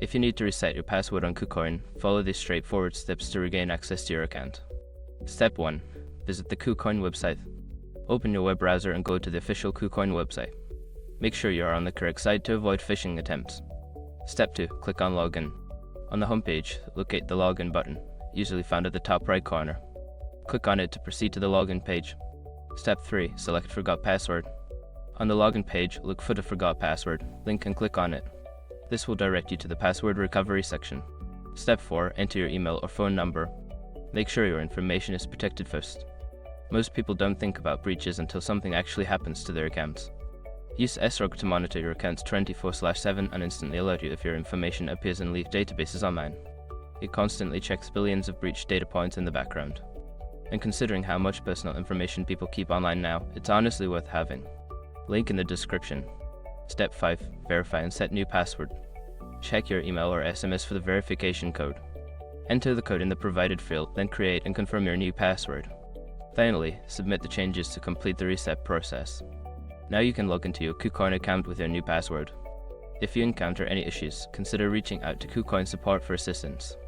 If you need to reset your password on KuCoin, follow these straightforward steps to regain access to your account. Step 1. Visit the KuCoin website. Open your web browser and go to the official KuCoin website. Make sure you are on the correct site to avoid phishing attempts. Step 2. Click on Login. On the homepage, locate the Login button, usually found at the top right corner. Click on it to proceed to the login page. Step 3. Select Forgot Password. On the login page, look for the Forgot Password link and click on it. This will direct you to the password recovery section. Step 4. Enter your email or phone number. Make sure your information is protected first. Most people don't think about breaches until something actually happens to their accounts. Use SROG to monitor your accounts 24/7 and instantly alert you if your information appears in leaked databases online. It constantly checks billions of breached data points in the background. And considering how much personal information people keep online now, it's honestly worth having. Link in the description. Step 5. Verify and set new password. Check your email or SMS for the verification code. Enter the code in the provided field, then create and confirm your new password. Finally, submit the changes to complete the reset process. Now you can log into your KuCoin account with your new password. If you encounter any issues, consider reaching out to KuCoin support for assistance.